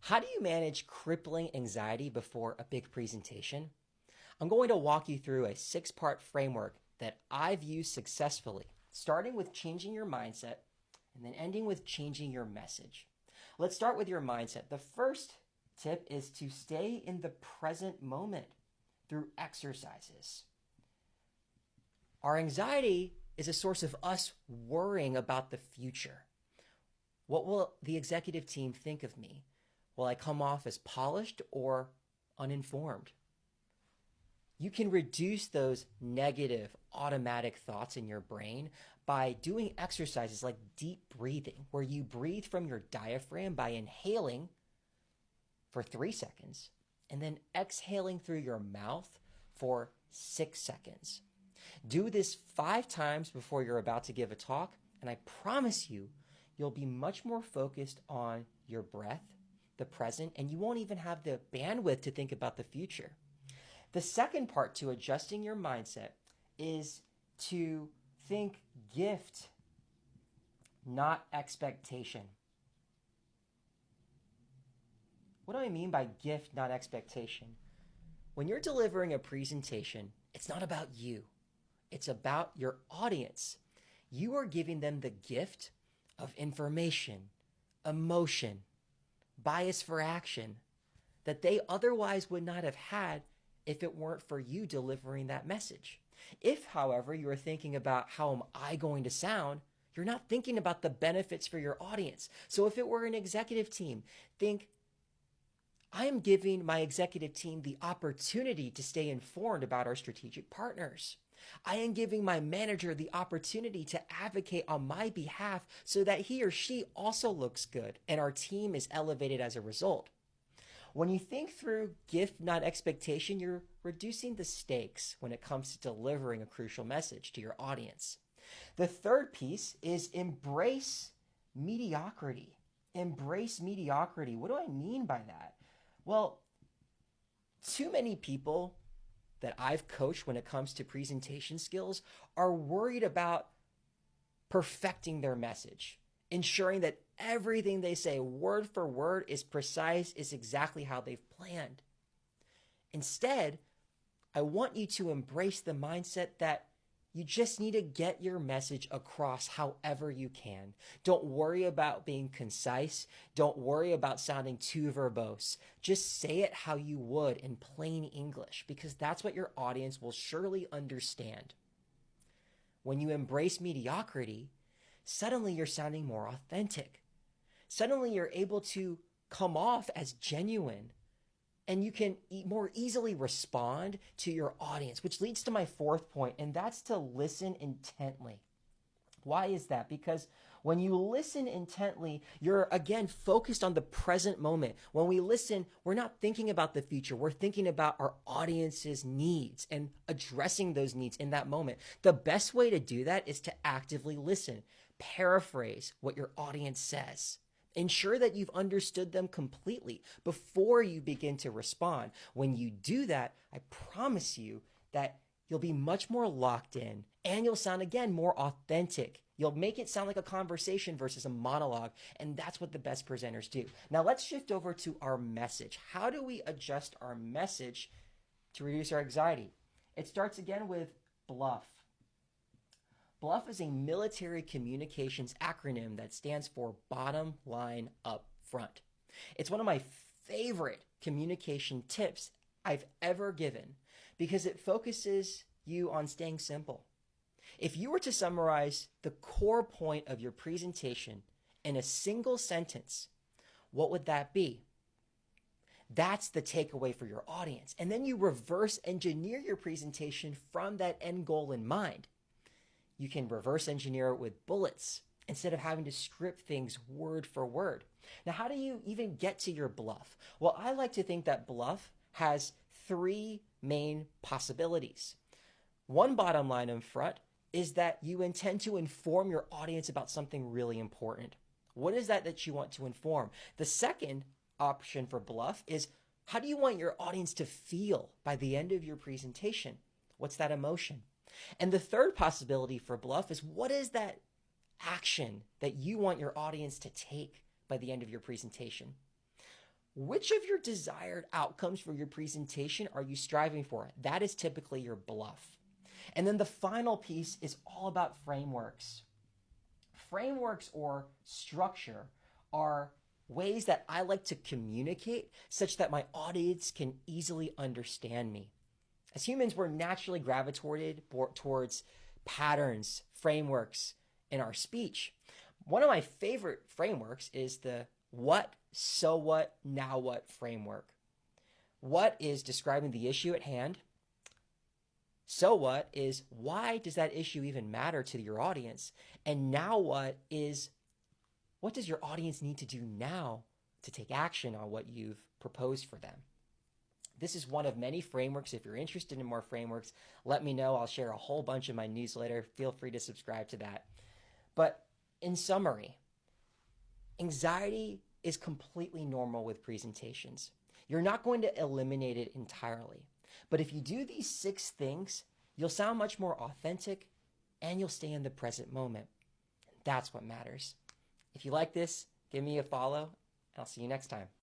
How do you manage crippling anxiety before a big presentation? I'm going to walk you through a 6-part framework that I've used successfully, starting with changing your mindset and then ending with changing your message. Let's start with your mindset. The first tip is to stay in the present moment through exercises. Our anxiety is a source of us worrying about the future. What will the executive team think of me? Will I come off as polished or uninformed? You can reduce those negative automatic thoughts in your brain by doing exercises like deep breathing, where you breathe from your diaphragm by inhaling for 3 seconds and then exhaling through your mouth for 6 seconds. Do this 5 times before you're about to give a talk, and I promise you, you'll be much more focused on your breath, the present, and you won't even have the bandwidth to think about the future. The second part to adjusting your mindset is to think gift, not expectation. What do I mean by gift, not expectation? When you're delivering a presentation, it's not about you. It's about your audience. You are giving them the gift of information, emotion, bias for action that they otherwise would not have had if it weren't for you delivering that message. If, however, you are thinking about how am I going to sound, you're not thinking about the benefits for your audience. So if it were an executive team, think, I am giving my executive team the opportunity to stay informed about our strategic partners. I am giving my manager the opportunity to advocate on my behalf so that he or she also looks good and our team is elevated as a result. When you think through gift, not expectation, you're reducing the stakes when it comes to delivering a crucial message to your audience. The third piece is embrace mediocrity. Embrace mediocrity. What do I mean by that? Well, too many people that I've coached when it comes to presentation skills are worried about perfecting their message, ensuring that everything they say word for word is precise, is exactly how they've planned. Instead, I want you to embrace the mindset that you just need to get your message across however you can. Don't worry about being concise. Don't worry about sounding too verbose. Just say it how you would in plain English, because that's what your audience will surely understand. When you embrace mediocrity, suddenly you're sounding more authentic. Suddenly you're able to come off as genuine, and you can more easily respond to your audience, which leads to my fourth point, and that's to listen intently. Why is that? Because when you listen intently, you're again focused on the present moment. When we listen, we're not thinking about the future. We're thinking about our audience's needs and addressing those needs in that moment. The best way to do that is to actively listen. Paraphrase what your audience says. Ensure that you've understood them completely before you begin to respond. When you do that, I promise you that you'll be much more locked in and you'll sound, again, more authentic. You'll make it sound like a conversation versus a monologue, and that's what the best presenters do. Now let's shift over to our message. How do we adjust our message to reduce our anxiety? It starts again with BLUF. BLUF is a military communications acronym that stands for bottom line up front. It's one of my favorite communication tips I've ever given because it focuses you on staying simple. If you were to summarize the core point of your presentation in a single sentence, what would that be? That's the takeaway for your audience. And then you reverse engineer your presentation from that end goal in mind. You can reverse engineer it with bullets instead of having to script things word for word. Now, how do you even get to your BLUF? Well, I like to think that BLUF has 3 main possibilities. One bottom line in front is that you intend to inform your audience about something really important. What is that you want to inform? The second option for BLUF is, how do you want your audience to feel by the end of your presentation? What's that emotion? And the third possibility for BLUF is, what is that action that you want your audience to take by the end of your presentation? Which of your desired outcomes for your presentation are you striving for? That is typically your bluff. And then the final piece is all about frameworks. Frameworks or structure are ways that I like to communicate such that my audience can easily understand me. As humans, we're naturally gravitated towards patterns, frameworks in our speech. One of my favorite frameworks is the what, so what, now what framework. What is describing the issue at hand. So what is why does that issue even matter to your audience? And now what is what does your audience need to do now to take action on what you've proposed for them? This is one of many frameworks. If you're interested in more frameworks, let me know. I'll share a whole bunch in my newsletter. Feel free to subscribe to that. But in summary, anxiety is completely normal with presentations. You're not going to eliminate it entirely. But if you do these 6 things, you'll sound much more authentic and you'll stay in the present moment. That's what matters. If you like this, give me a follow, and I'll see you next time.